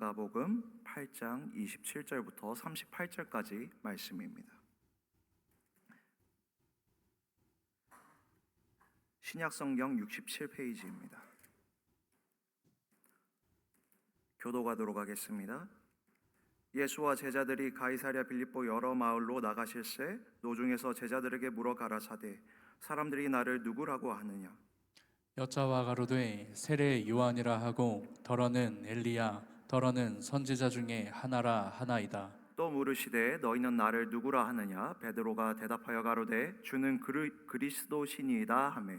마가복음 8장 27절부터 38절까지 말씀입니다. 신약성경 67페이지입니다. 교도가도록 하겠습니다. 예수와 제자들이 가이사랴 빌립보 여러 마을로 나가실새 노중에서 제자들에게 물어 가라사대 사람들이 나를 누구라고 하느냐. 여자와 가로되 세례 요한이라 하고 더러는 엘리야 더러는 선지자 중에 하나라 하나이다. 또 물으시되 너희는 나를 누구라 하느냐. 베드로가 대답하여 가로되 주는 그리스도시니이다 하매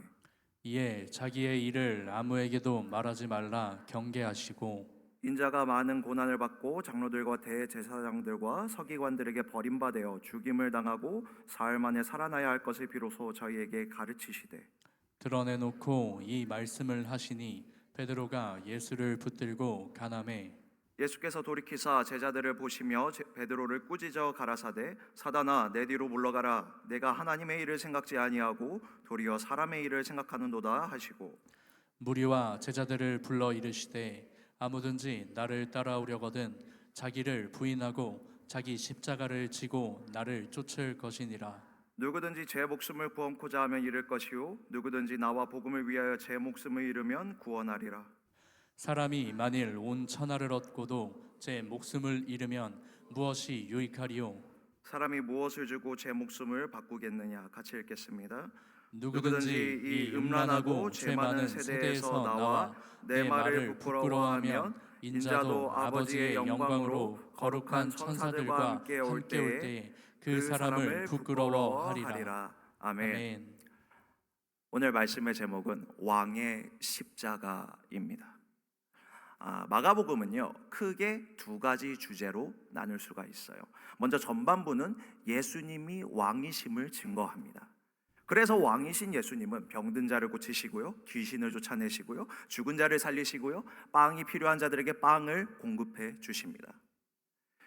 이에 자기의 일을 아무에게도 말하지 말라 경계하시고 인자가 많은 고난을 받고 장로들과 대제사장들과 서기관들에게 버림받아 죽임을 당하고 사흘 만에 살아나야 할 것을 비로소 저희에게 가르치시되 드러내놓고 이 말씀을 하시니 베드로가 예수를 붙들고 간암해 예수께서 돌이키사 제자들을 보시며 베드로를 꾸짖어 가라사대 사단아 내 뒤로 물러가라. 내가 하나님의 일을 생각지 아니하고 도리어 사람의 일을 생각하는도다 하시고 무리와 제자들을 불러 이르시되 아무든지 나를 따라오려거든 자기를 부인하고 자기 십자가를 지고 나를 쫓을 것이니라. 누구든지 제 목숨을 구원코자 하면 잃을 것이요 누구든지 나와 복음을 위하여 제 목숨을 잃으면 구원하리라. 사람이 만일 온 천하를 얻고도 제 목숨을 잃으면 무엇이 유익하리요? 사람이 무엇을 주고 제 목숨을 바꾸겠느냐. 같이 읽겠습니다. 누구든지 이 음란하고 죄 많은 세대에서 나와 내 말을 부끄러워하면 인자도 아버지의 영광으로 거룩한 천사들과 함께 올 때에 그 사람을 부끄러워하리라. 아멘. 오늘 말씀의 제목은 왕의 십자가입니다. 마가복음은요 크게 두 가지 주제로 나눌 수가 있어요. 먼저 전반부는 예수님이 왕이심을 증거합니다. 그래서 왕이신 예수님은 병든 자를 고치시고요, 귀신을 쫓아내시고요, 죽은 자를 살리시고요, 빵이 필요한 자들에게 빵을 공급해 주십니다.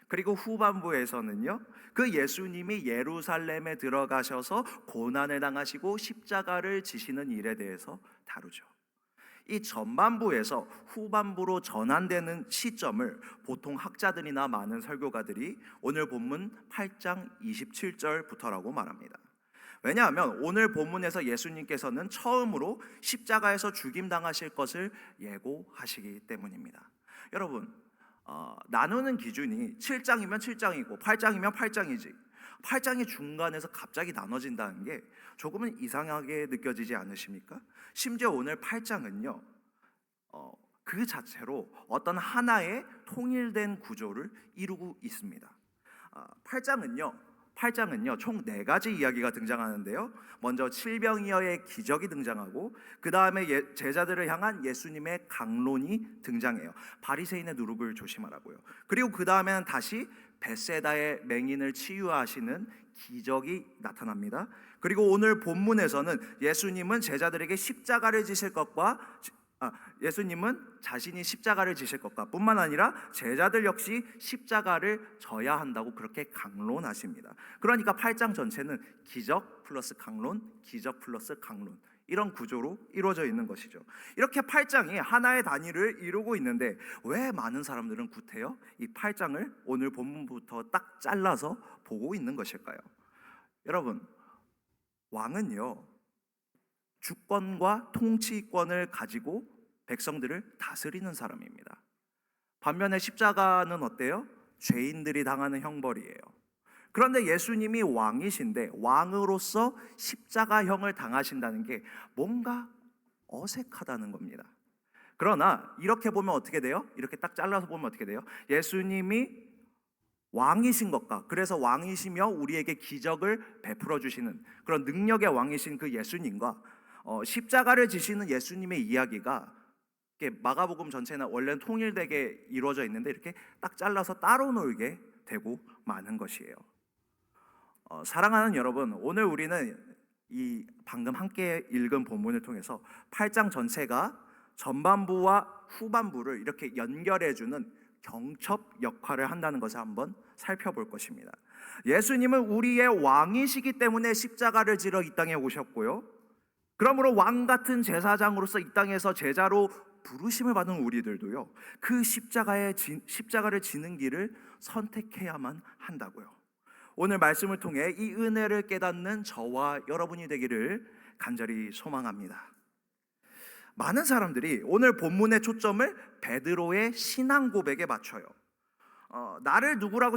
그리고 후반부에서는요 그 예수님이 예루살렘에 들어가셔서 고난을 당하시고 십자가를 지시는 일에 대해서 다루죠. 이 전반부에서 후반부로 전환되는 시점을 보통 학자들이나 많은 설교가들이 오늘 본문 8장 27절부터라고 말합니다. 왜냐하면 오늘 본문에서 예수님께서는 처음으로 십자가에서 죽임당하실 것을 예고하시기 때문입니다. 여러분, 나누는 기준이 7장이면 7장이고 8장이면 8장이지 8장의 중간에서 갑자기 나눠진다는 게 조금은 이상하게 느껴지지 않으십니까? 심지어 오늘 8장은요 그 자체로 어떤 하나의 통일된 구조를 이루고 있습니다. 8장은요 총 4가지 이야기가 등장하는데요. 먼저 칠병이어의 기적이 등장하고 그 다음에 제자들을 향한 예수님의 강론이 등장해요. 바리새인의 누룩을 조심하라고요. 그리고 그 다음에는 다시 벳세다의 맹인을 치유하시는 기적이 나타납니다. 그리고 오늘 본문에서는 예수님은 제자들에게 십자가를 지실 것과 예수님은 자신이 십자가를 지실 것과 뿐만 아니라 제자들 역시 십자가를 져야 한다고 그렇게 강론하십니다. 그러니까 8장 전체는 기적 플러스 강론, 기적 플러스 강론 이런 구조로 이루어져 있는 것이죠. 이렇게 8장이 하나의 단위를 이루고 있는데 왜 많은 사람들은 구태여 이 8장을 오늘 본문부터 딱 잘라서 보고 있는 것일까요? 여러분, 왕은요 주권과 통치권을 가지고 백성들을 다스리는 사람입니다. 반면에 십자가는 어때요? 죄인들이 당하는 형벌이에요. 그런데 예수님이 왕이신데 왕으로서 십자가형을 당하신다는 게 뭔가 어색하다는 겁니다. 그러나 이렇게 보면 어떻게 돼요? 이렇게 딱 잘라서 보면 어떻게 돼요? 예수님이 왕이신 것과 그래서 왕이시며 우리에게 기적을 베풀어 주시는 그런 능력의 왕이신 그 예수님과 십자가를 지시는 예수님의 이야기가 마가복음 전체는 원래는 통일되게 이루어져 있는데 이렇게 딱 잘라서 따로 놀게 되고 마는 것이에요. 사랑하는 여러분, 오늘 우리는 이 방금 함께 읽은 본문을 통해서 8장 전체가 전반부와 후반부를 이렇게 연결해주는 경첩 역할을 한다는 것을 한번 살펴볼 것입니다. 예수님은 우리의 왕이시기 때문에 십자가를 지러 이 땅에 오셨고요, 그러므로 왕 같은 제사장으로서 이 땅에서 제자로 부르심을 받은 우리들도요, 그 십자가를 지는 길을 선택해야만 한다고요. 오늘 말씀을 통해 이 은혜를 깨닫는 저와 여러분이 되기를 간절히 소망합니다. 많은 사람들이 오늘 본문의 초점을 베드로의 신앙 고백에 맞춰요. 나를 누구라고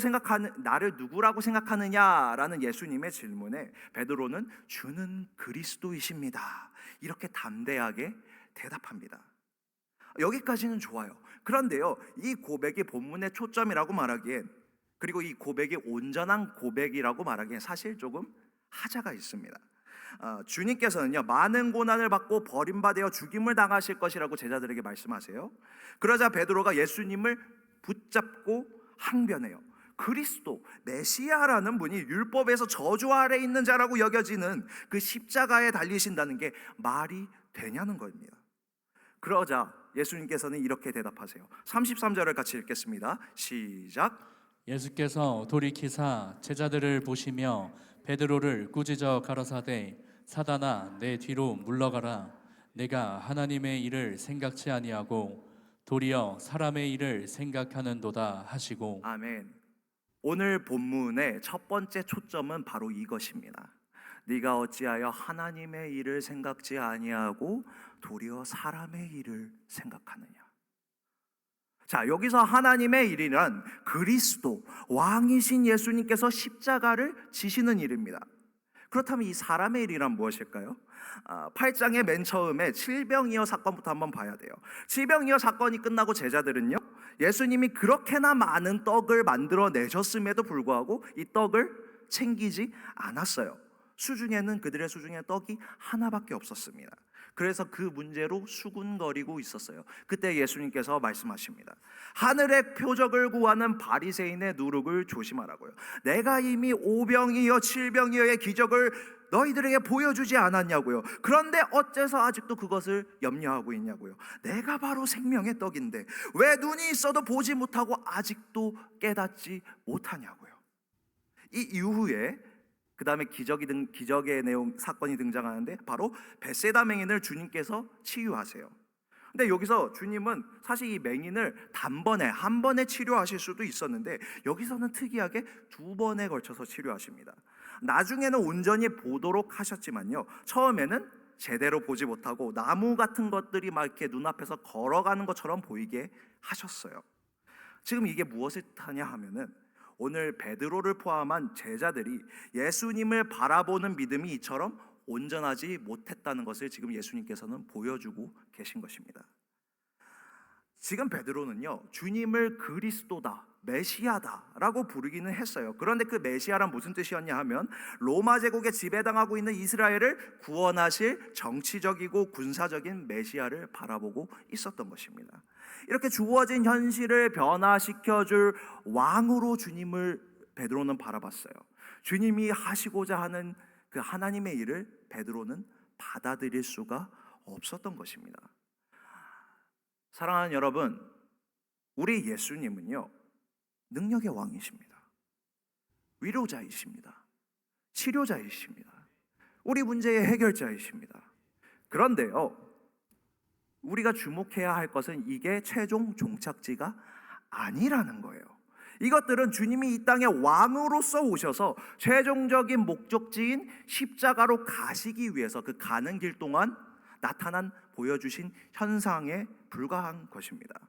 생각하느냐라는 예수님의 질문에 베드로는 주는 그리스도이십니다, 이렇게 담대하게 대답합니다. 여기까지는 좋아요. 그런데요, 이 고백이 본문의 초점이라고 말하기엔, 그리고 이 고백이 온전한 고백이라고 말하기엔 사실 조금 하자가 있습니다. 주님께서는요, 많은 고난을 받고 버림받아 죽임을 당하실 것이라고 제자들에게 말씀하세요. 그러자 베드로가 예수님을 붙잡고 항변해요. 그리스도, 메시아라는 분이 율법에서 저주 아래 있는 자라고 여겨지는 그 십자가에 달리신다는 게 말이 되냐는 겁니다. 그러자 예수님께서는 이렇게 대답하세요. 33절을 같이 읽겠습니다. 시작. 예수께서 돌이키사 제자들을 보시며 베드로를 꾸짖어 가라사대 사단아 내 뒤로 물러가라. 내가 하나님의 일을 생각지 아니하고 도리어 사람의 일을 생각하는도다 하시고. 아멘. 오늘 본문의 첫 번째 초점은 바로 이것입니다. 네가 어찌하여 하나님의 일을 생각지 아니하고 도리어 사람의 일을 생각하느냐. 자, 여기서 하나님의 일이란 그리스도, 왕이신 예수님께서 십자가를 지시는 일입니다. 그렇다면 이 사람의 일이란 무엇일까요? 8장의 맨 처음에 칠병이어 사건부터 한번 봐야 돼요. 칠병이어 사건이 끝나고 제자들은요, 예수님이 그렇게나 많은 떡을 만들어 내셨음에도 불구하고 이 떡을 챙기지 않았어요. 그들의 수중에 떡이 하나밖에 없었습니다. 그래서 그 문제로 수군거리고 있었어요. 그때 예수님께서 말씀하십니다. 하늘의 표적을 구하는 바리새인의 누룩을 조심하라고요. 내가 이미 5병이여 7병이여의 기적을 너희들에게 보여주지 않았냐고요. 그런데 어째서 아직도 그것을 염려하고 있냐고요. 내가 바로 생명의 떡인데 왜 눈이 있어도 보지 못하고 아직도 깨닫지 못하냐고요. 이 이후에 그 다음에 기적의 내용 사건이 등장하는데 바로 벳세다 맹인을 주님께서 치유하세요. 근데 여기서 주님은 사실 이 맹인을 한 번에 치료하실 수도 있었는데 여기서는 특이하게 2번에 걸쳐서 치료하십니다. 나중에는 온전히 보도록 하셨지만요, 처음에는 제대로 보지 못하고 나무 같은 것들이 막 이렇게 눈앞에서 걸어가는 것처럼 보이게 하셨어요. 지금 이게 무엇을 뜻하냐 하면은 오늘 베드로를 포함한 제자들이 예수님을 바라보는 믿음이 이처럼 온전하지 못했다는 것을 지금 예수님께서는 보여주고 계신 것입니다. 지금 베드로는요, 주님을 그리스도다, 메시아다라고 부르기는 했어요. 그런데 그 메시아란 무슨 뜻이었냐 하면 로마 제국에 지배당하고 있는 이스라엘을 구원하실 정치적이고 군사적인 메시아를 바라보고 있었던 것입니다. 이렇게 주어진 현실을 변화시켜줄 왕으로 주님을 베드로는 바라봤어요. 주님이 하시고자 하는 그 하나님의 일을 베드로는 받아들일 수가 없었던 것입니다. 사랑하는 여러분, 우리 예수님은요, 능력의 왕이십니다. 위로자이십니다. 치료자이십니다. 우리 문제의 해결자이십니다. 그런데요, 우리가 주목해야 할 것은 이게 최종 종착지가 아니라는 거예요. 이것들은 주님이 이 땅에 왕으로서 오셔서 최종적인 목적지인 십자가로 가시기 위해서 그 가는 길 동안 보여주신 현상에 불과한 것입니다.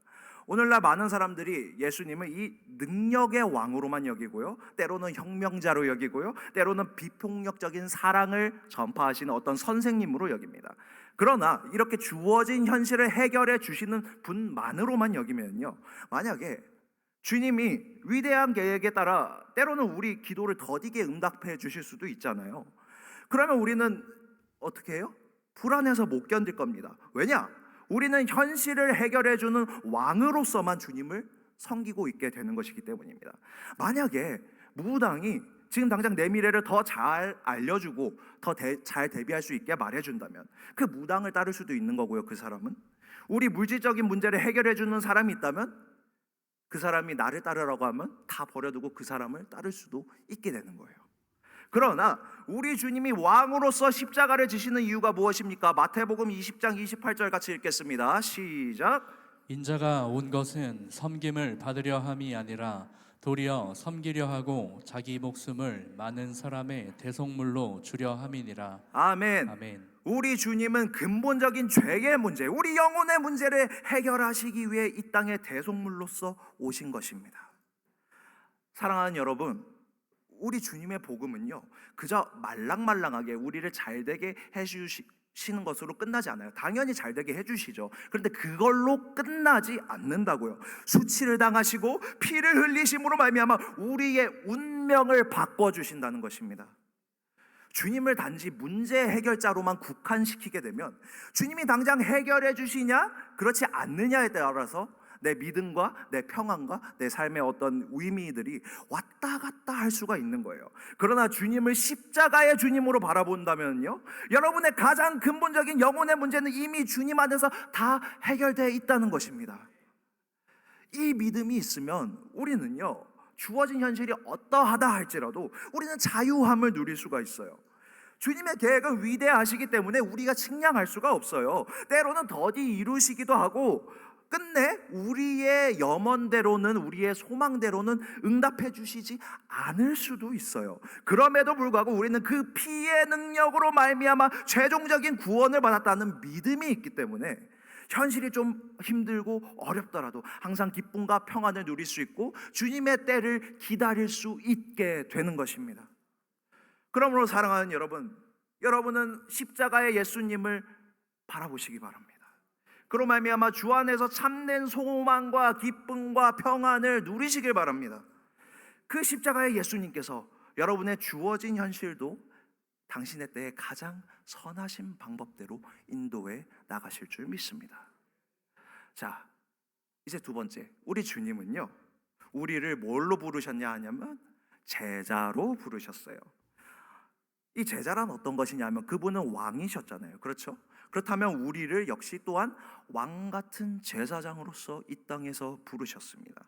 오늘날 많은 사람들이 예수님을 이 능력의 왕으로만 여기고요, 때로는 혁명자로 여기고요, 때로는 비폭력적인 사랑을 전파하시는 어떤 선생님으로 여깁니다. 그러나 이렇게 주어진 현실을 해결해 주시는 분만으로만 여기면요, 만약에 주님이 위대한 계획에 따라 때로는 우리 기도를 더디게 응답해 주실 수도 있잖아요. 그러면 우리는 어떻게 해요? 불안해서 못 견딜 겁니다. 왜냐? 우리는 현실을 해결해 주는 왕으로서만 주님을 섬기고 있게 되는 것이기 때문입니다. 만약에 무당이 지금 당장 내 미래를 더 잘 알려주고 더 잘 대비할 수 있게 말해준다면 그 무당을 따를 수도 있는 거고요. 그 사람은 우리 물질적인 문제를 해결해 주는 사람이 있다면 그 사람이 나를 따르라고 하면 다 버려두고 그 사람을 따를 수도 있게 되는 거예요. 그러나 우리 주님이 왕으로서 십자가를 지시는 이유가 무엇입니까? 마태복음 20장 28절 같이 읽겠습니다. 시작. 인자가 온 것은 섬김을 받으려 함이 아니라 도리어 섬기려 하고 자기 목숨을 많은 사람의 대속물로 주려 함이니라. 아멘. 아멘. 우리 주님은 근본적인 죄의 문제, 우리 영혼의 문제를 해결하시기 위해 이 땅에 대속물로서 오신 것입니다. 사랑하는 여러분, 우리 주님의 복음은요, 그저 말랑말랑하게 우리를 잘되게 해주시는 것으로 끝나지 않아요. 당연히 잘되게 해주시죠. 그런데 그걸로 끝나지 않는다고요. 수치를 당하시고 피를 흘리심으로 말미암아 우리의 운명을 바꿔주신다는 것입니다. 주님을 단지 문제 해결자로만 국한시키게 되면 주님이 당장 해결해 주시냐 그렇지 않느냐에 따라서 내 믿음과 내 평안과 내 삶의 어떤 의미들이 왔다 갔다 할 수가 있는 거예요. 그러나 주님을 십자가의 주님으로 바라본다면요, 여러분의 가장 근본적인 영혼의 문제는 이미 주님 안에서 다 해결되어 있다는 것입니다. 이 믿음이 있으면 우리는요, 주어진 현실이 어떠하다 할지라도 우리는 자유함을 누릴 수가 있어요. 주님의 계획은 위대하시기 때문에 우리가 측량할 수가 없어요. 때로는 더디 이루시기도 하고 끝내 우리의 염원대로는, 우리의 소망대로는 응답해 주시지 않을 수도 있어요. 그럼에도 불구하고 우리는 그 피의 능력으로 말미암아 최종적인 구원을 받았다는 믿음이 있기 때문에 현실이 좀 힘들고 어렵더라도 항상 기쁨과 평안을 누릴 수 있고 주님의 때를 기다릴 수 있게 되는 것입니다. 그러므로 사랑하는 여러분, 여러분은 십자가의 예수님을 바라보시기 바랍니다. 그로 말미암아 주 안에서 참된 소망과 기쁨과 평안을 누리시길 바랍니다. 그 십자가의 예수님께서 여러분의 주어진 현실도 당신의 때에 가장 선하신 방법대로 인도해 나가실 줄 믿습니다. 자, 이제 두 번째, 우리 주님은요, 우리를 뭘로 부르셨냐 하냐면 제자로 부르셨어요. 이 제자란 어떤 것이냐면 그분은 왕이셨잖아요. 그렇죠? 그렇다면 우리를 역시 또한 왕 같은 제사장으로서 이 땅에서 부르셨습니다.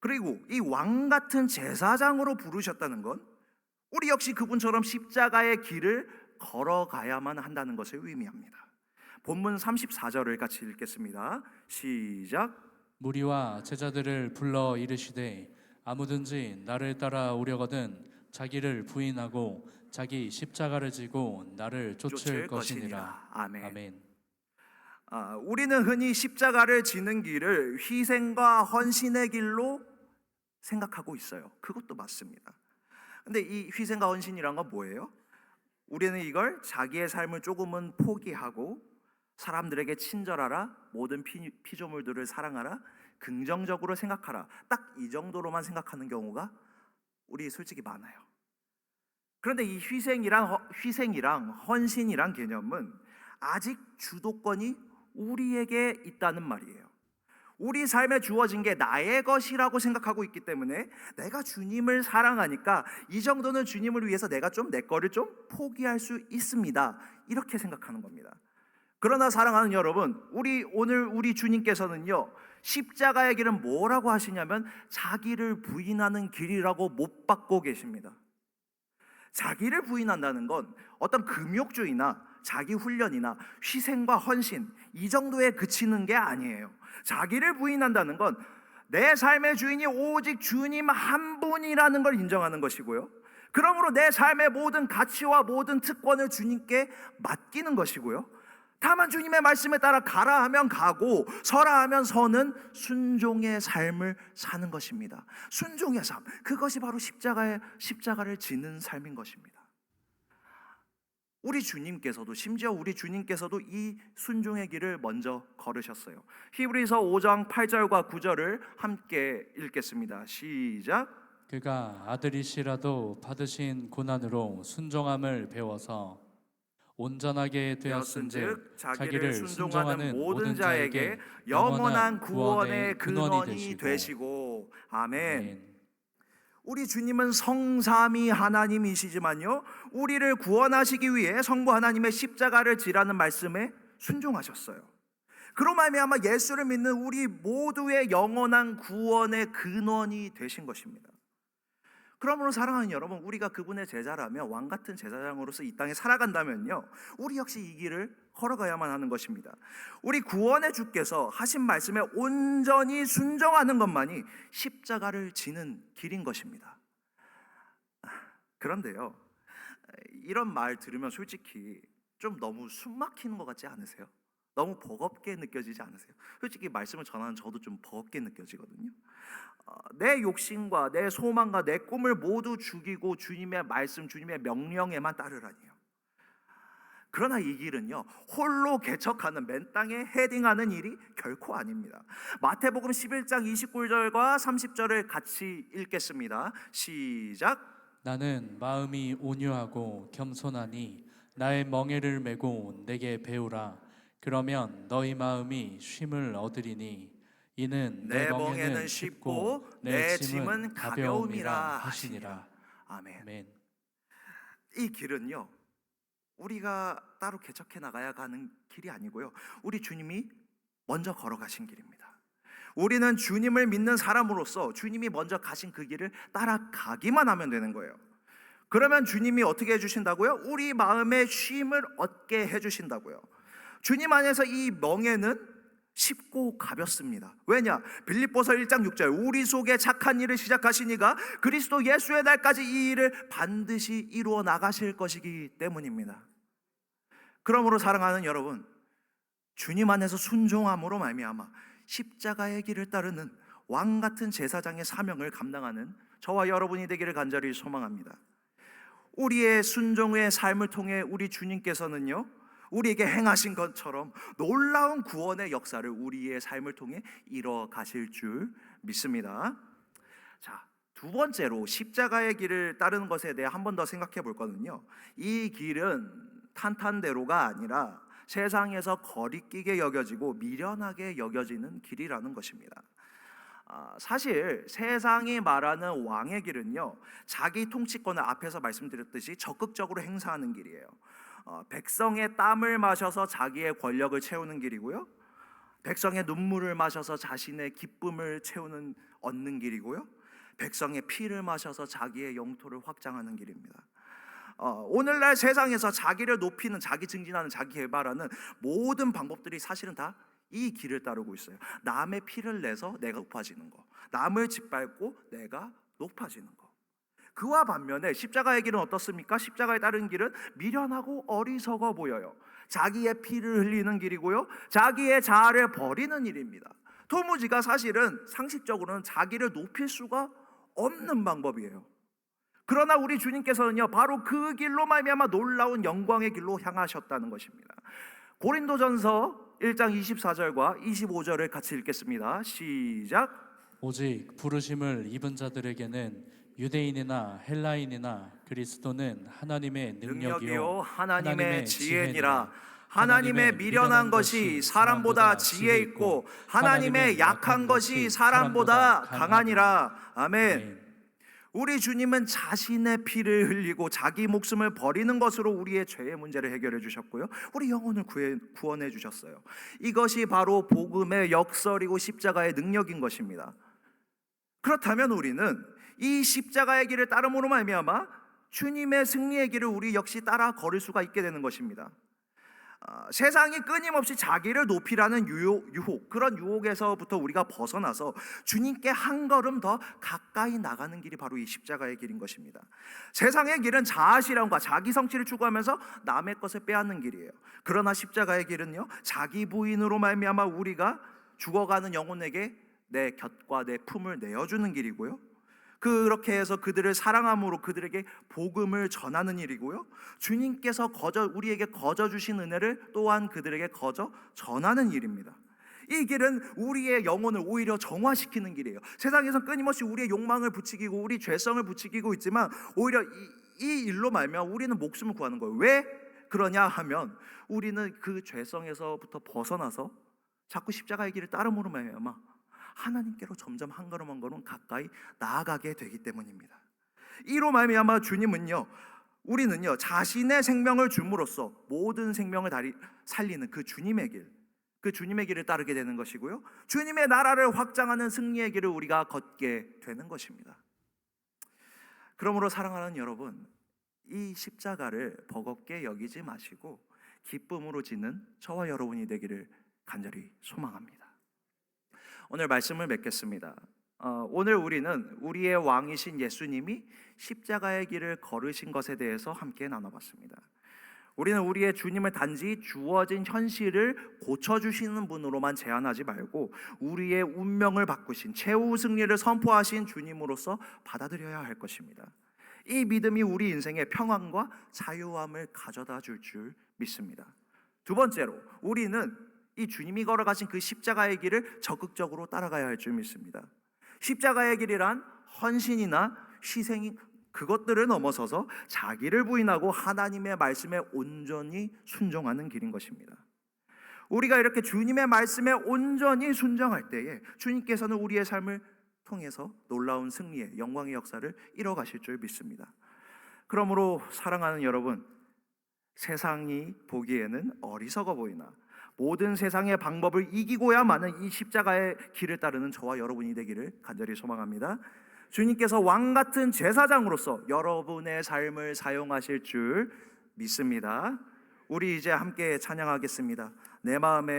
그리고 이 왕 같은 제사장으로 부르셨다는 건 우리 역시 그분처럼 십자가의 길을 걸어가야만 한다는 것을 의미합니다. 본문 34절을 같이 읽겠습니다. 시작. 무리와 제자들을 불러 이르시되 아무든지 나를 따라오려거든 자기를 부인하고 자기 십자가를 지고 나를 쫓을 것이니라. 아멘. 아멘. 우리는 흔히 십자가를 지는 길을 희생과 헌신의 길로 생각하고 있어요. 그것도 맞습니다. 근데 이 희생과 헌신이란 건 뭐예요? 우리는 이걸 자기의 삶을 조금은 포기하고 사람들에게 친절하라, 모든 피조물들을 사랑하라, 긍정적으로 생각하라, 딱 이 정도로만 생각하는 경우가 우리 솔직히 많아요. 그런데 이 희생이랑 헌신이란 개념은 아직 주도권이 우리에게 있다는 말이에요. 우리 삶에 주어진 게 나의 것이라고 생각하고 있기 때문에 내가 주님을 사랑하니까 이 정도는 주님을 위해서 내가 좀 내 거를 좀 포기할 수 있습니다. 이렇게 생각하는 겁니다. 그러나 사랑하는 여러분, 오늘 우리 주님께서는요, 십자가의 길은 뭐라고 하시냐면 자기를 부인하는 길이라고 못 받고 계십니다. 자기를 부인한다는 건 어떤 금욕주의나 자기 훈련이나 희생과 헌신 이 정도에 그치는 게 아니에요. 자기를 부인한다는 건 내 삶의 주인이 오직 주님 한 분이라는 걸 인정하는 것이고요, 그러므로 내 삶의 모든 가치와 모든 특권을 주님께 맡기는 것이고요, 다만 주님의 말씀에 따라 가라 하면 가고 서라 하면 서는 순종의 삶을 사는 것입니다. 순종의 삶, 그것이 바로 십자가를 지는 삶인 것입니다. 심지어 우리 주님께서도 이 순종의 길을 먼저 걸으셨어요. 히브리서 5장 8절과 9절을 함께 읽겠습니다. 시작. 그가 아들이시라도 받으신 고난으로 순종함을 배워서 온전하게 되었은즉 자기를 순종하는 모든 자에게 영원한 구원의 근원이 되시고. 아멘. 아멘. 우리 주님은 성삼위 하나님이시지만요, 우리를 구원하시기 위해 성부 하나님의 십자가를 지라는 말씀에 순종하셨어요. 그로 말미암아 예수를 믿는 우리 모두의 영원한 구원의 근원이 되신 것입니다. 그러므로 사랑하는 여러분, 우리가 그분의 제자라면, 왕 같은 제사장으로서 이 땅에 살아간다면요, 우리 역시 이 길을 걸어가야만 하는 것입니다. 우리 구원의 주께서 하신 말씀에 온전히 순종하는 것만이 십자가를 지는 길인 것입니다. 그런데요, 이런 말 들으면 솔직히 좀 너무 숨 막히는 것 같지 않으세요? 너무 버겁게 느껴지지 않으세요? 솔직히 말씀을 전하는 저도 좀 버겁게 느껴지거든요. 내 욕심과 내 소망과 내 꿈을 모두 죽이고 주님의 말씀, 주님의 명령에만 따르라니요. 그러나 이 길은요, 홀로 개척하는, 맨 땅에 헤딩하는 일이 결코 아닙니다. 마태복음 11장 29절과 30절을 같이 읽겠습니다. 시작. 나는 마음이 온유하고 겸손하니 나의 멍에를 메고 내게 배우라. 그러면 너희 마음이 쉼을 얻으리니 이는 내 멍에는 쉽고 내 짐은 가벼움이라 하시니라. 아멘. 아멘. 이 길은요, 우리가 따로 개척해 나가야 가는 길이 아니고요, 우리 주님이 먼저 걸어가신 길입니다. 우리는 주님을 믿는 사람으로서 주님이 먼저 가신 그 길을 따라가기만 하면 되는 거예요. 그러면 주님이 어떻게 해주신다고요? 우리 마음에 쉼을 얻게 해주신다고요. 주님 안에서 이 멍에는 쉽고 가볍습니다. 왜냐? 빌립보서 1장 6절, 우리 속에 착한 일을 시작하시니가 그리스도 예수의 날까지 이 일을 반드시 이루어 나가실 것이기 때문입니다. 그러므로 사랑하는 여러분, 주님 안에서 순종함으로 말미암아 십자가의 길을 따르는 왕 같은 제사장의 사명을 감당하는 저와 여러분이 되기를 간절히 소망합니다. 우리의 순종의 삶을 통해 우리 주님께서는요, 우리에게 행하신 것처럼 놀라운 구원의 역사를 우리의 삶을 통해 이뤄 가실 줄 믿습니다. 자, 두 번째로 십자가의 길을 따르는 것에 대해 한 번 더 생각해 볼 거는요, 이 길은 탄탄대로가 아니라 세상에서 거리끼게 여겨지고 미련하게 여겨지는 길이라는 것입니다. 사실 세상이 말하는 왕의 길은요, 자기 통치권을 앞에서 말씀드렸듯이 적극적으로 행사하는 길이에요. 백성의 땀을 마셔서 자기의 권력을 채우는 길이고요, 백성의 눈물을 마셔서 자신의 기쁨을 얻는 길이고요, 백성의 피를 마셔서 자기의 영토를 확장하는 길입니다. 오늘날 세상에서 자기를 높이는, 자기 증진하는, 자기 개발하는 모든 방법들이 사실은 다 이 길을 따르고 있어요. 남의 피를 내서 내가 높아지는 거, 남을 짓밟고 내가 높아지는 거. 그와 반면에 십자가의 길은 어떻습니까? 십자가에 따른 길은 미련하고 어리석어 보여요. 자기의 피를 흘리는 길이고요, 자기의 자아를 버리는 일입니다. 도무지가 사실은 상식적으로는 자기를 높일 수가 없는 방법이에요. 그러나 우리 주님께서는요, 바로 그 길로 말미암아 놀라운 영광의 길로 향하셨다는 것입니다. 고린도전서 1장 24절과 25절을 같이 읽겠습니다. 시작. 오직 부르심을 입은 자들에게는 유대인이나 헬라인이나 그리스도는 하나님의 능력이요 하나님의 지혜니라. 하나님의 미련한 것이 사람보다 지혜 있고 하나님의 약한 것이 사람보다 강하니라. 아멘. 우리 주님은 자신의 피를 흘리고 자기 목숨을 버리는 것으로 우리의 죄의 문제를 해결해 주셨고요, 우리 영혼을 구원해 주셨어요. 이것이 바로 복음의 역설이고 십자가의 능력인 것입니다. 그렇다면 우리는 이 십자가의 길을 따름으로 말미암아 주님의 승리의 길을 우리 역시 따라 걸을 수가 있게 되는 것입니다. 세상이 끊임없이 자기를 높이라는 유혹, 그런 유혹에서부터 우리가 벗어나서 주님께 한 걸음 더 가까이 나가는 길이 바로 이 십자가의 길인 것입니다. 세상의 길은 자아실현과 자기 성취를 추구하면서 남의 것을 빼앗는 길이에요. 그러나 십자가의 길은요, 자기 부인으로 말미암아 우리가 죽어가는 영혼에게 내 곁과 내 품을 내어주는 길이고요, 그렇게 해서 그들을 사랑함으로 그들에게 복음을 전하는 일이고요, 주님께서 우리에게 거저 주신 은혜를 또한 그들에게 거저 전하는 일입니다. 이 길은 우리의 영혼을 오히려 정화시키는 길이에요. 세상에서 끊임없이 우리의 욕망을 부추기고 우리 죄성을 부추기고 있지만 오히려 이 일로 말미암아 우리는 목숨을 구하는 거예요. 왜 그러냐 하면 우리는 그 죄성에서부터 벗어나서 자꾸 십자가의 길을 따름으로 말미암아 하나님께로 점점 한 걸음 한 걸음 가까이 나아가게 되기 때문입니다. 이로 말미암아 우리는요 자신의 생명을 줌으로써 모든 생명을 살리는 그 주님의 길을 따르게 되는 것이고요, 주님의 나라를 확장하는 승리의 길을 우리가 걷게 되는 것입니다. 그러므로 사랑하는 여러분, 이 십자가를 버겁게 여기지 마시고 기쁨으로 지는 저와 여러분이 되기를 간절히 소망합니다. 오늘 말씀을 맺겠습니다. 오늘 우리는 우리의 왕이신 예수님이 십자가의 길을 걸으신 것에 대해서 함께 나눠봤습니다. 우리는 우리의 주님을 단지 주어진 현실을 고쳐주시는 분으로만 제한하지 말고 우리의 운명을 바꾸신 최후 승리를 선포하신 주님으로서 받아들여야 할 것입니다. 이 믿음이 우리 인생의 평안과 자유함을 가져다 줄 믿습니다. 두 번째로, 우리는 이 주님이 걸어가신 그 십자가의 길을 적극적으로 따라가야 할 줄 믿습니다. 십자가의 길이란 헌신이나 희생이 그것들을 넘어서서 자기를 부인하고 하나님의 말씀에 온전히 순종하는 길인 것입니다. 우리가 이렇게 주님의 말씀에 온전히 순종할 때에 주님께서는 우리의 삶을 통해서 놀라운 승리의 영광의 역사를 이뤄가실 줄 믿습니다. 그러므로 사랑하는 여러분, 세상이 보기에는 어리석어 보이나 모든 세상의 방법을 이기고야만은 이 십자가의 길을 따르는 저와 여러분이 되기를 간절히 소망합니다. 주님께서 왕같은 제사장으로서 여러분의 삶을 사용하실 줄 믿습니다. 우리 이제 함께 찬양하겠습니다. 내 마음에